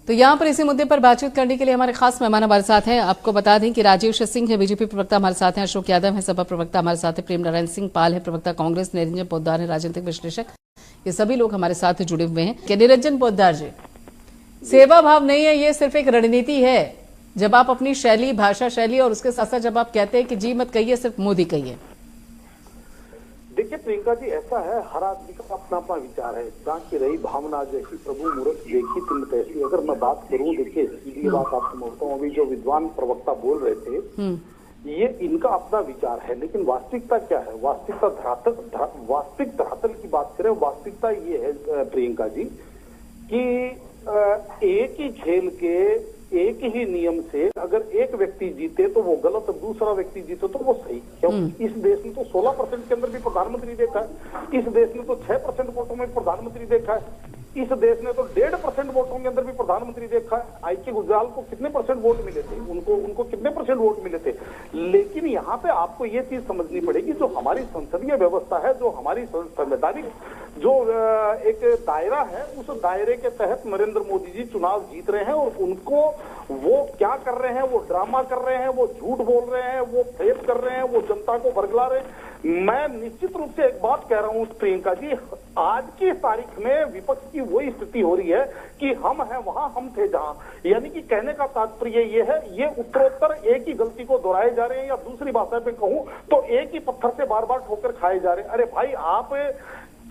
तो यहाँ पर इसी मुद्दे पर बातचीत करने के लिए हमारे खास मेहमान हमारे साथ हैं। आपको बता दें कि राजेश सिंह है बीजेपी प्रवक्ता हमारे साथ हैं, अशोक यादव है सपा प्रवक्ता हमारे साथ है, प्रेम नारायण सिंह पाल है प्रवक्ता कांग्रेस, निरंजन पोद्दार है राजनीतिक विश्लेषक। ये सभी लोग हमारे साथ जुड़े हुए हैं। कि निरंजन पोद्दार जी, सेवा भाव नहीं है, ये सिर्फ एक रणनीति है। जब आप अपनी शैली, भाषा शैली और उसके साथ साथ जब आप कहते हैं कि जी मत कहिए, सिर्फ मोदी कहिए। देखिए प्रियंका जी, ऐसा है, हर आदमी का अपना अपना विचार है। जहाँ की रही भावना जैसी प्रभु मूर्ख देखी तुम तैसी। अगर मैं बात करूं, देखिए सीधी बात आपको बोलता हूँ, अभी जो विद्वान प्रवक्ता बोल रहे थे, ये इनका अपना विचार है, लेकिन वास्तविकता क्या है? वास्तविक धरातल की बात करें, वास्तविकता ये है प्रियंका जी कि एक ही खेल के एक ही नियम से अगर एक व्यक्ति जीते तो वो गलत, दूसरा व्यक्ति जीते तो वो सही। क्योंकि इस देश में तो 16% के अंदर भी प्रधानमंत्री देखा है, इस देश में तो 6% वोटों में प्रधानमंत्री देखा है, इस देश ने तो 1.5% वोटों के अंदर भी प्रधानमंत्री देखा है। आई.के. गुजराल को कितने परसेंट वोट मिले थे? उनको कितने परसेंट वोट मिले थे? लेकिन यहाँ पे आपको ये चीज समझनी पड़ेगी, जो हमारी संसदीय व्यवस्था है, जो हमारी संवैधानिक जो एक दायरा है, उस दायरे के तहत नरेंद्र मोदी जी चुनाव जीत रहे हैं। और उनको वो क्या कर रहे हैं? वो ड्रामा कर रहे हैं, वो झूठ बोल रहे हैं, वो फेक कर रहे हैं, वो जनता को बरगला रहे हैं। मैं निश्चित रूप से एक बात कह रहा हूं प्रियंका जी, आज की तारीख में विपक्ष की वही स्थिति हो रही है कि हम हैं वहां, हम थे जहां। यानी कि कहने का तात्पर्य ये है, ये उत्तरोत्तर एक ही गलती को दोहराए जा रहे हैं, या दूसरी भाषा में कहूं तो एक ही पत्थर से बार बार ठोकर खाए जा रहे हैं। अरे भाई, आप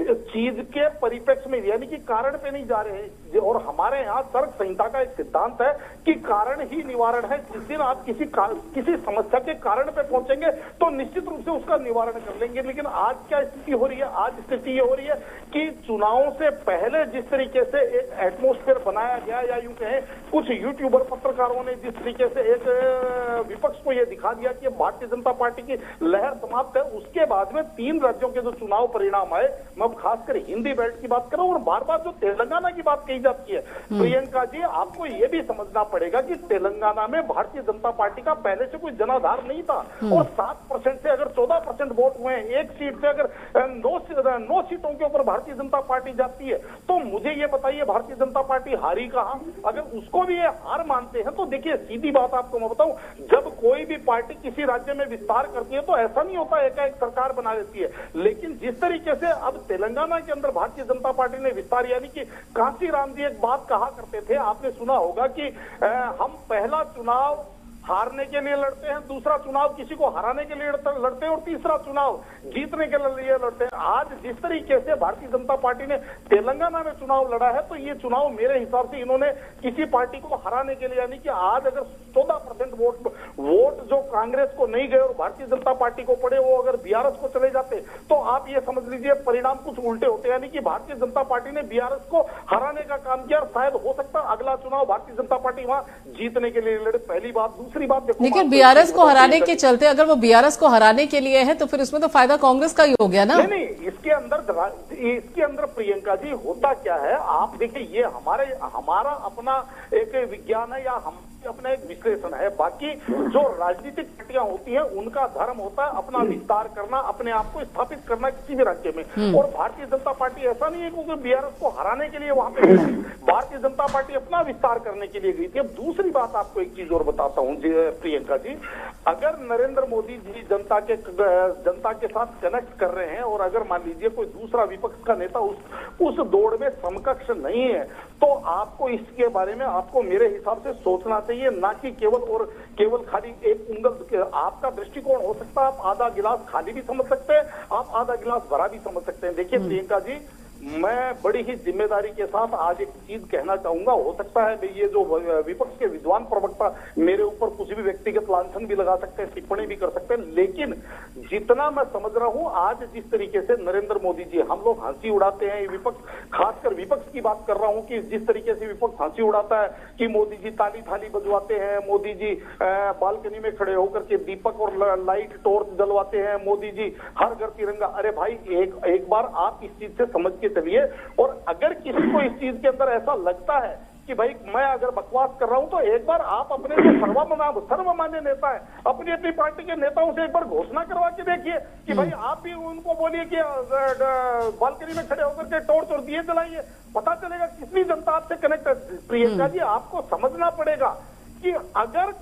चीज के परिप्रेक्ष्य में यानी कि कारण पे नहीं जा रहे हैं। और हमारे यहाँ तर्क संहिता का एक सिद्धांत है कि कारण ही निवारण है। जिस दिन आप किसी समस्या के कारण पे पहुंचेंगे तो निश्चित रूप से उसका निवारण कर लेंगे। लेकिन आज क्या स्थिति हो रही है? आज स्थिति ये हो रही है कि चुनावों से पहले जिस तरीके से एक एटमोस्फेयर बनाया गया, या यूं कहें कुछ यूट्यूबर पत्रकारों ने जिस तरीके से एक विपक्ष को यह दिखा दिया कि भारतीय जनता पार्टी की लहर समाप्त है, उसके बाद में 3 राज्यों के जो चुनाव परिणाम आए, खासकर हिंदी बेल्ट की बात करो, और बार बार जो तेलंगाना की बात कही जाती है प्रियंका जी, आपको ये भी समझना पड़ेगा कि तेलंगाना में भारतीय जनता पार्टी का पहले से कोई जनाधार नहीं था। और 7% से अगर 14% वोट हुए, एक सीट से अगर 9 सीटों के ऊपर भारतीय जनता पार्टी जाती है, तो मुझे ये बताइए भारतीय जनता पार्टी हारी कहां? अगर उसको भी ये हार मानते हैं तो देखिए सीधी बात आपको मैं बताऊं, जब कोई भी पार्टी किसी राज्य में विस्तार करती है तो ऐसा नहीं होता एकाएक सरकार बना देती है। लेकिन जिस तरीके से अब तेलंगाना के अंदर भारतीय जनता पार्टी ने विस्तार, यानी कि कांशीराम जी एक बात कहा करते थे, आपने सुना होगा कि हम पहला चुनाव हारने के लिए लड़ते हैं, दूसरा चुनाव किसी को हराने के लिए लड़ते हैं, और तीसरा चुनाव जीतने के लिए लड़ते हैं। आज जिस तरीके से भारतीय जनता पार्टी ने तेलंगाना में चुनाव लड़ा है, तो ये चुनाव मेरे हिसाब से इन्होंने किसी पार्टी को हराने के लिए, यानी कि आज अगर 14% वोट जो कांग्रेस को नहीं गए और भारतीय जनता पार्टी को पड़े, वो अगर बीआरएस को चले जाते तो आप ये समझ लीजिए परिणाम कुछ उल्टे होते। यानी कि भारतीय जनता पार्टी ने बीआरएस को हराने का काम किया, और शायद हो सकता अगला चुनाव भारतीय जनता पार्टी वहां जीतने के लिए लड़े। पहली बात। दूसरी बात देखो, लेकिन बीआरएस को हराने के चलते, अगर वो बीआरएस को हराने के लिए है तो फिर इसमें तो फायदा कांग्रेस का ही हो गया ना? नहीं, इसके अंदर प्रियंका जी होता क्या है, आप देखिए, ये हमारा अपना एक विज्ञान है, या हम अपना एक विश्लेषण है। बाकी जो राजनीतिक पार्टियां होती हैं उनका धर्म होता है अपना विस्तार करना, अपने आप को स्थापित करना किसी भी राज्य में। और भारतीय जनता पार्टी ऐसा नहीं है क्योंकि बीआरएस को हराने के लिए वहां पे गई, भारतीय जनता पार्टी अपना विस्तार करने के लिए गई थी। अब दूसरी बात आपको एक चीज और बताता हूं प्रियंका जी, अगर नरेंद्र मोदी जी जनता के साथ कनेक्ट कर रहे हैं, और अगर मान लीजिए कोई दूसरा विपक्ष का नेता उस दौड़ में समकक्ष नहीं है, तो आपको इसके बारे में आपको मेरे हिसाब से सोचना चाहिए, ना कि केवल खाली एक उंगल। आपका दृष्टिकोण हो सकता है, आप आधा गिलास खाली भी समझ सकते हैं, आप आधा गिलास भरा भी समझ सकते हैं। देखिए प्रियंका जी, मैं बड़ी ही जिम्मेदारी के साथ आज एक चीज कहना चाहूंगा। हो सकता है ये जो विपक्ष के विद्वान प्रवक्ता मेरे ऊपर कुछ भी व्यक्तिगत लांछन भी लगा सकते हैं, टिप्पणी भी कर सकते हैं, लेकिन जितना मैं समझ रहा हूं, आज जिस तरीके से नरेंद्र मोदी जी, हम लोग हंसी उड़ाते हैं, विपक्ष, खासकर विपक्ष की बात कर रहा हूं कि जिस तरीके से विपक्ष हंसी उड़ाता है कि मोदी जी ताली थाली बजवाते हैं, मोदी जी बालकनी में खड़े होकर के दीपक और लाइट टॉर्च जलवाते हैं, मोदी जी हर घर तिरंगा। अरे भाई, एक बार आप इस चीज से समझ के चलिए। और अगर किसी को इस चीज के अंदर ऐसा लगता है कि भाई मैं अगर बकवास कर रहा हूं तो एक बार आप अपने जो सर्वमान्य नेता है अपनी अपनी पार्टी के नेताओं से एक बार घोषणा करवा के देखिए कि भाई आप भी उनको बोलिए कि बालकनी में खड़े होकर के तोड़ तोड़ दिए जलाइए, पता चलेगा कितनी जनता आपसे कनेक्ट है। प्रियंका जी, आपको समझना पड़ेगा कि अगर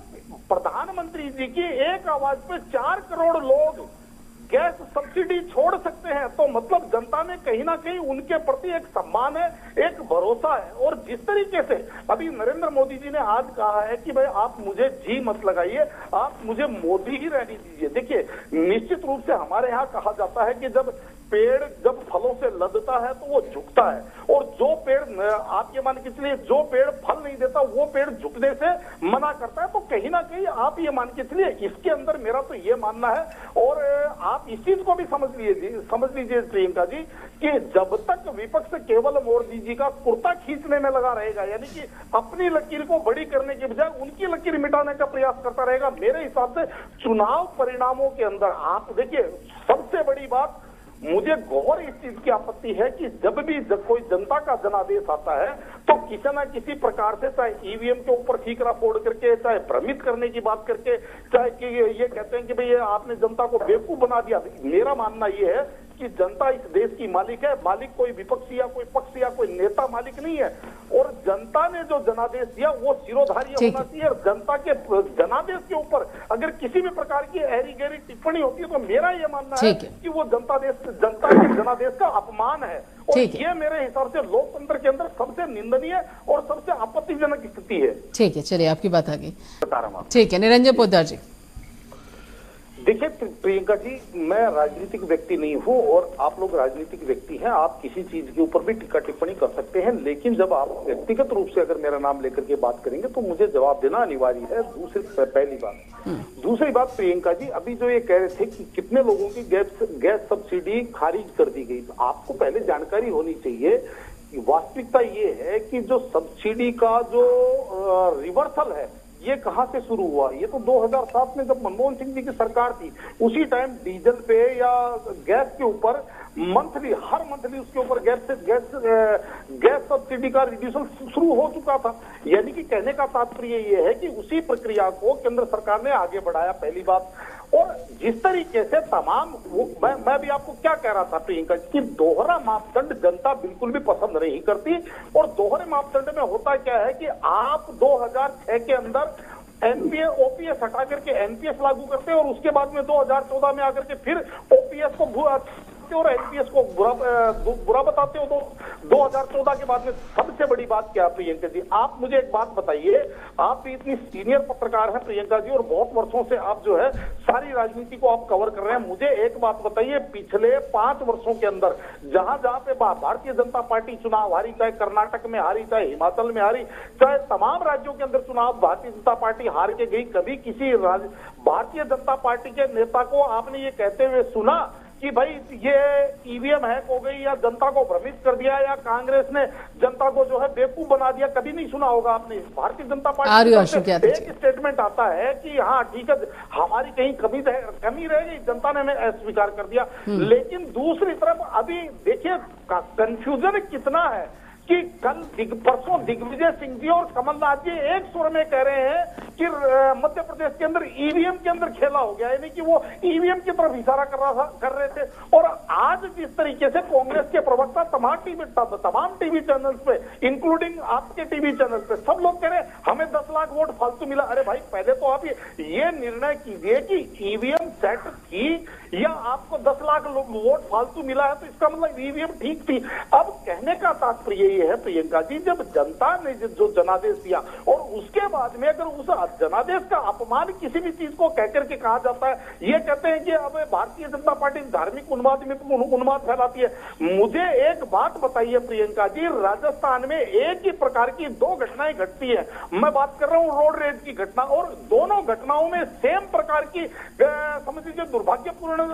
प्रधानमंत्री जी की एक आवाज पे 4 करोड़ लोग गैस सब्सिडी छोड़ सकते हैं तो मतलब जनता में कहीं ना कहीं उनके प्रति एक सम्मान है, एक भरोसा है। और जिस तरीके से अभी नरेंद्र मोदी जी ने आज कहा है कि भाई आप मुझे जी मत लगाइए, आप मुझे मोदी ही रहने दीजिए। देखिए, निश्चित रूप से हमारे यहाँ कहा जाता है कि जब पेड़ जब फलों से लदता है तो वो झुकता है, और जो पेड़ आप ये मान के चलिए जो पेड़ फल नहीं देता वो पेड़ झुकने से मना करता है। तो कहीं ना कहीं आप ये मान के चलिए इसके अंदर मेरा तो ये मानना है, और आप इस चीज को भी समझ लीजिए प्रियंका जी कि जब तक विपक्ष केवल मोदी जी का कुर्ता खींचने में लगा रहेगा, यानी कि अपनी लकीर को बड़ी करने के बजाय उनकी लकीर मिटाने का प्रयास करता रहेगा, मेरे हिसाब से चुनाव परिणामों के अंदर आप देखिए, सबसे बड़ी बात मुझे गौर इस चीज की आपत्ति है कि जब कोई जनता का जनादेश आता है तो किसी न किसी प्रकार से, चाहे ईवीएम के ऊपर ठीकरा फोड़ करके, चाहे भ्रमित करने की बात करके, चाहे कि ये कहते हैं कि भाई आपने जनता को बेवकूफ बना दिया। मेरा मानना ये है कि जनता इस देश की मालिक है, मालिक कोई विपक्षी या कोई पक्ष या कोई नेता मालिक नहीं है, और जनता ने जो जनादेश दिया वो सिरोधार्य होना चाहिए। और जनता के जनादेश के ऊपर अगर किसी भी प्रकार की ऐरी गहरी टिप्पणी होती है तो मेरा ये मानना है कि वो जनता के जनादेश का अपमान है, और ये मेरे हिसाब से लोकतंत्र के अंदर सबसे निंदनीय और सबसे आपत्तिजनक स्थिति है। ठीक है, चलिए आपकी बात आ गई, बता रहा हूँ। ठीक है, निरंजन पोद्दार जी। देखिए प्रियंका जी, मैं राजनीतिक व्यक्ति नहीं हूं और आप लोग राजनीतिक व्यक्ति हैं, आप किसी चीज के ऊपर भी टीका टिप्पणी कर सकते हैं, लेकिन जब आप व्यक्तिगत रूप से अगर मेरा नाम लेकर के बात करेंगे तो मुझे जवाब देना अनिवार्य है। पहली बात। दूसरी बात प्रियंका जी, अभी जो ये कह रहे थे कि कितने लोगों की गैस सब्सिडी खारिज कर दी गई, तो आपको पहले जानकारी होनी चाहिए। वास्तविकता ये है कि जो सब्सिडी का जो रिवर्सल है ये कहां से शुरू हुआ? ये तो 2007 में जब मनमोहन सिंह जी की सरकार थी, उसी टाइम डीजल पे या गैस के ऊपर हर मंथली उसके ऊपर गैस सब्सिडी का रिड्यूसल शुरू हो चुका था। यानी कि कहने का तात्पर्य ये है कि उसी प्रक्रिया को केंद्र सरकार ने आगे बढ़ाया, पहली बात। और जिस तरीके से मैं भी आपको क्या कह रहा था प्रियंका कि दोहरा मापदंड जनता बिल्कुल भी पसंद नहीं करती, और दोहरे मापदंड में होता क्या है कि आप 2006 के अंदर एनपीएस ओपीएस हटा करके एनपीएस लागू करते हैं, और उसके बाद में 2014 में आकर के फिर ओपीएस को और एनपीएस को बुरा बताते हो। तो 2014 के बाद में सबसे बड़ी बात क्या प्रियंका जी, आप मुझे एक बात बताइए, आप भी इतनी सीनियर पत्रकार हैं प्रियंका जी, और बहुत वर्षों से आप जो है सारी राजनीति को आप कवर कर रहे हैं। मुझे एक बात बताइए, पिछले 5 वर्षों के अंदर जहां जहां पे भारतीय जनता पार्टी चुनाव हारी, चाहे कर्नाटक में हारी, चाहे हिमाचल में हारी, चाहे तमाम राज्यों के अंदर चुनाव भारतीय जनता पार्टी हार के गई, कभी किसी भारतीय जनता पार्टी के नेता को आपने ये कहते हुए सुना कि भाई ये ईवीएम हैक हो गई या जनता को भ्रमित कर दिया या कांग्रेस ने जनता को जो है बेवकूफ बना दिया? कभी नहीं सुना होगा आपने। भारतीय जनता पार्टी एक स्टेटमेंट आता है कि हाँ ठीक है, हमारी कहीं कमी रह गई, जनता ने हमें अस्वीकार कर दिया। लेकिन दूसरी तरफ अभी देखिए कंफ्यूजन कितना है कि परसों दिग्विजय सिंह जी और कमलनाथ जी एक स्वर में कह रहे हैं कि मध्य प्रदेश के अंदर ईवीएम के अंदर खेला हो गया, यानी कि वो ईवीएम की तरफ इशारा कर रहे थे। और आज जिस तरीके से कांग्रेस के प्रवक्ता तमाम टीवी चैनल्स पे, इंक्लूडिंग आपके टीवी चैनल पे, सब लोग कह रहे हैं हमें 10 लाख वोट फालतू मिला। अरे भाई, पहले तो आप ये निर्णय कीजिए कि ईवीएम सेट थी या आपको 10 लाख वोट फालतू मिला है, तो इसका मतलब ईवीएम ठीक थी। अब कहने का तात्पर्य ये है प्रियंका जी, जब जनता ने जो जनादेश दिया और उसके बाद में अगर उस जनादेश का अपमान किसी भी चीज को कहकर के कहा जाता है, ये कहते हैं कि अब भारतीय जनता पार्टी धार्मिक उन्माद फैलाती है। मुझे एक बात बताइए प्रियंका जी, राजस्थान में एक ही प्रकार की 2 घटनाएं घटती है। मैं बात कर रहा हूं रोड रेज की घटना, और दोनों घटनाओं में सेम प्रकार की समझ लीजिए दुर्भाग्यपूर्ण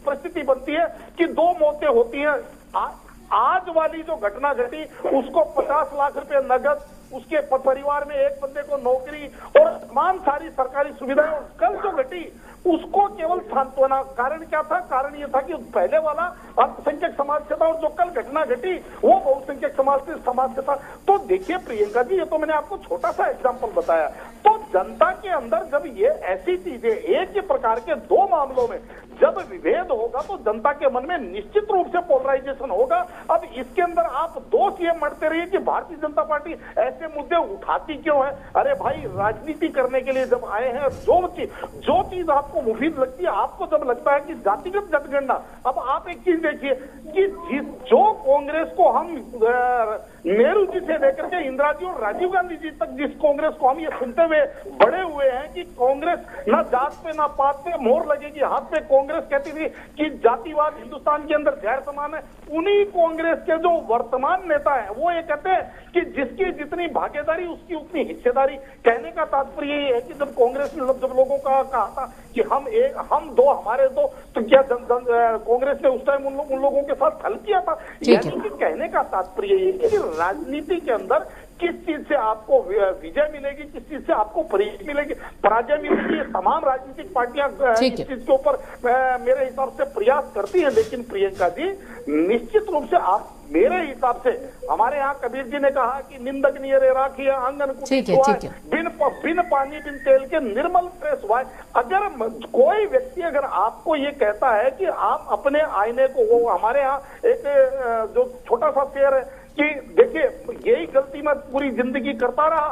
परिस्थिति बनती है कि 2 मौतें होती हैं। आज वाली जो घटना घटी उसको 50 लाख रुपए नगद, उसके परिवार में एक बंदे को नौकरी और तमाम सारी सरकारी सुविधाएं, और कल जो घटी उसको केवल सांत्वना। कारण क्या था? कारण ये था कि पहले वाला अल्पसंख्यक समाज से था, और जो कल घटना घटी वो बहुसंख्यक समाज वास्तविक समाज के साथ। तो देखिए प्रियंका जी, ये तो मैंने आपको छोटा सा एग्जांपल बताया। तो जनता के अंदर जब ये ऐसी चीजें एक ही प्रकार के दो मामलों में जब विभेद होगा तो जनता के मन में निश्चित रूप से पोलराइजेशन होगा। अब इसके अंदर आप दोष ये मरते रहिए कि भारतीय जनता पार्टी ऐसे मुद्दे उठाती क्यों है। अरे भाई, राजनीति करने के लिए जब आए हैं, जो चीज आपको मुफीद लगती है, आपको जब लगता है कि जातिगत जनगणना, अब आप एक चीज देखिए कि जो कांग्रेस को हम नेहरू जी से लेकर के इंदिरा जी और राजीव गांधी जी तक जिस कांग्रेस को हम ये सुनते हुए बड़े हुए हैं कि कांग्रेस ना जात पे ना पात पे मोहर लगेगी हाथ पे, कांग्रेस कहती थी कि जातिवाद हिंदुस्तान के अंदर जहर समान है, उन्हीं कांग्रेस के जो वर्तमान नेता है वो ये कहते हैं कि जिसकी जितनी भागीदारी उसकी उतनी हिस्सेदारी। कहने का तात्पर्य ये है कि जब कांग्रेस ने जब लोगों का कहा था कि हम दो हमारे दो, तो क्या कांग्रेस ने उस टाइम उन लोगों के साथ छल किया था। यानी कि कहने का तात्पर्य ये है कि राजनीति के अंदर किस चीज से आपको विजय मिलेगी, किस चीज से आपको पराजय मिलेगी, ये तमाम राजनीतिक पार्टियां इस चीज के ऊपर मेरे हिसाब से प्रयास करती हैं। लेकिन प्रियंका जी, निश्चित रूप से आप मेरे हिसाब से, हमारे यहाँ कबीर जी ने कहा कि निंदक नियर राखी आंगन बिन पानी बिन तेल के निर्मल प्रेस हुआ। अगर कोई व्यक्ति अगर आपको ये कहता है कि आप अपने आईने को, वो हमारे यहाँ एक जो छोटा सा शेर है कि देखिए यही गलती मैं पूरी जिंदगी करता रहा,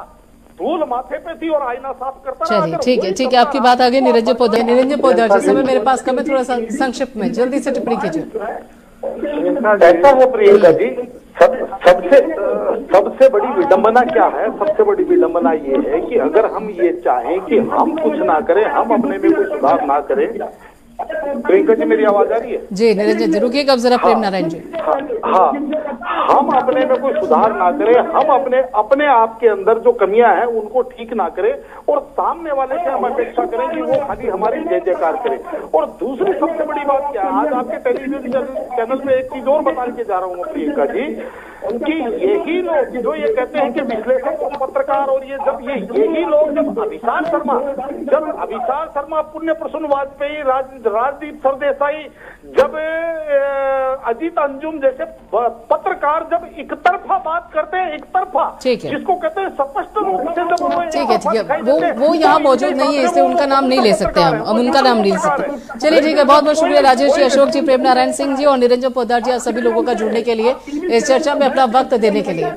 धूल माथे पे थी और आईना साफ करता रहा। चलिए ठीक है, आपकी बात आगे। निरंजन पोद्दार जी, समय मेरे पास कम है, थोड़ा सा संक्षिप्त में जल्दी से टिप्पणी कीजिए। ऐसा है प्रियंका जी, सबसे बड़ी विडंबना क्या है? सबसे बड़ी विडंबना ये है कि अगर हम ये चाहें कि हम कुछ ना करें, हम अपने में कोई सुधार ना करें। प्रियंका जी, मेरी आवाज आ रही है? जी निरंजन जी, रुकिएगा जरा। प्रेम नारायण जी, हाँ, हम अपने में कोई सुधार ना करें, हम अपने आप के अंदर जो कमियां हैं उनको ठीक ना करें और सामने वाले से हम अपेक्षा करें कि वो खाली हमारी जय जयकार करे। और दूसरी सबसे बड़ी बात क्या है, आज आपके टेलीविजन चैनल में एक चीज और बता के जा रहा हूँ प्रियंका जी, कि यही लोग जो ये कहते हैं कि विश्लेषक और पत्रकार और यही लोग जब अभिसार शर्मा, पुण्य प्रसून वाजपेयी, राजदीप सरदेसाई, जब अजीत अंजुम जैसे पत्रकार जब एक तरफा बात करते हैं, एक तरफा, जिसको कहते हैं स्पष्ट रूप से, जब वो यहाँ मौजूद नहीं है इसलिए उनका नाम नहीं ले सकते हम उनका नाम नहीं ले सकते। चलिए ठीक है, बहुत बहुत शुक्रिया राजेश जी, अशोक जी, प्रेम नारायण सिंह जी और निरंजन पोद्दार जी, सभी लोगों का जुड़ने के लिए, इस चर्चा में अपना वक्त देने के लिए।